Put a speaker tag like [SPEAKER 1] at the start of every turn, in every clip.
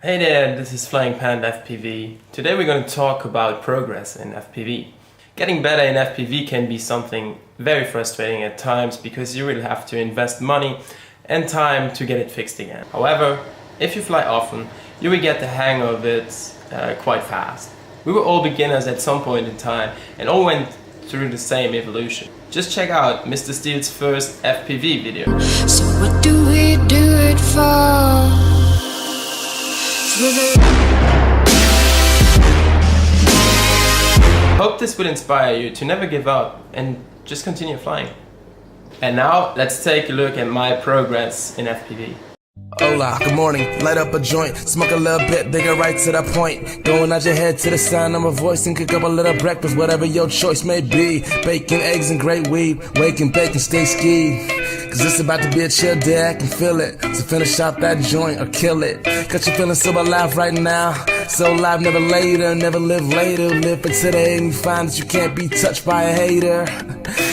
[SPEAKER 1] Hey there, this is Flying Pant FPV. Today we're going to talk about progress in FPV. Getting better in FPV can be something very frustrating at times because you really have to invest money and time to get it fixed again. However, if you fly often, you will get the hang of it quite fast. We were all beginners at some point in time and all went through the same evolution. Just check out Mr. Steele's first FPV video.
[SPEAKER 2] So what do we do it for?
[SPEAKER 1] Hope this will inspire you to never give up and just continue flying. And now let's take a look at my progress in FPV.
[SPEAKER 3] Hola, good morning, light up a joint, smoke a little bit, bigger right to the point. Going out your head to the sound of my voice and cook up a little breakfast, whatever your choice may be. Bacon, eggs, and great weed, wake and bake and stay ski. Cause it's about to be a chill day, I can feel it. So finish out that joint or kill it. Got you feeling so alive right now. So alive, never later, never live later. Live for today and you find that you can't be touched by a hater.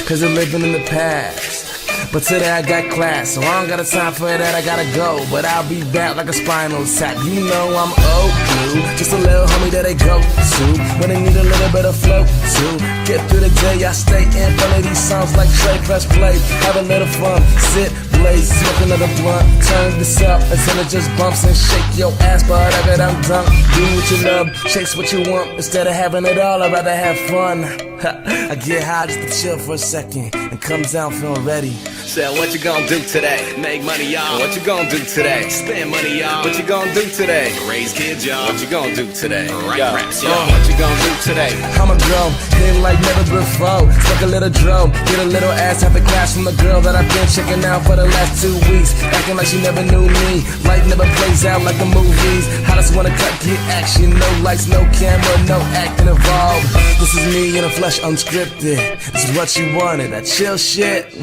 [SPEAKER 3] Cause you're living in the past. But today I got class, so I don't got a time for that, I gotta go. But I'll be back like a spinal tap. You know I'm old blue, just a little homie that they go to when they need a little bit of flow to get through the day. I stay in front of these songs like Trey, press play, have a little fun, sit, blaze, smoke another blunt, turn this up until it just bumps and shake your ass, but I got I'm done. Do what you love, chase what you want. Instead of having it all, I'd rather have fun. I get high just to chill for a second and come down feeling ready.
[SPEAKER 4] So what you gonna do today? Make money, y'all. What you gonna do today? Spend money, y'all. What you gonna do today? Raise kids, y'all. What you gonna do today? Write raps, y'all. What you gonna do today?
[SPEAKER 3] I'ma grow, hitting like never before. Stuck a little drone, get a little ass, have a class from the girl that I've been checking out for the last 2 weeks. Acting like she never knew me. Life never plays out like the movies. I just wanna cut, get action. No lights, no camera, no acting involved. This is me in the flesh, unscripted. This is what you wanted, that chill shit.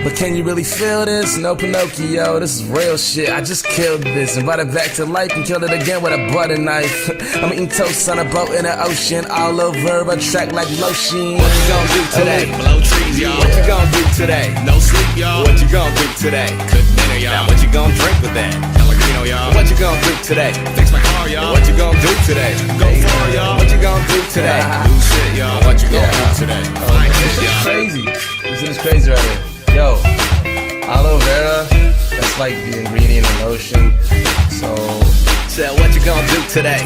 [SPEAKER 3] But can you really feel this? No Pinocchio, this is real shit. I just killed this and brought it back to life and killed it again with a butter knife. I'm eating toast on a boat in the ocean, all over a track like lotion.
[SPEAKER 4] What you gonna do today? Blow trees, y'all. What you gonna do today? No sleep, y'all. What you gonna do today? Cook dinner, y'all. What you gonna drink with that? Pellegrino, y'all. What you gonna do today? Fix my car, y'all. What you gonna do today? Go far, y'all. What you gonna do today? Do shit, y'all. What you gonna do today? Find shit, y'all.
[SPEAKER 3] Crazy. This is crazy right here. Yo, aloe vera, that's like the ingredient in lotion. So
[SPEAKER 4] what you gonna do today?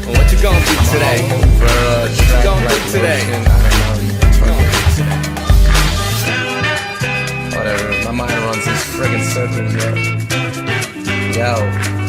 [SPEAKER 4] What you gonna do today?
[SPEAKER 3] Aloe vera,
[SPEAKER 4] what you gonna do today?
[SPEAKER 3] Whatever, my mind runs in friggin' circles, yo.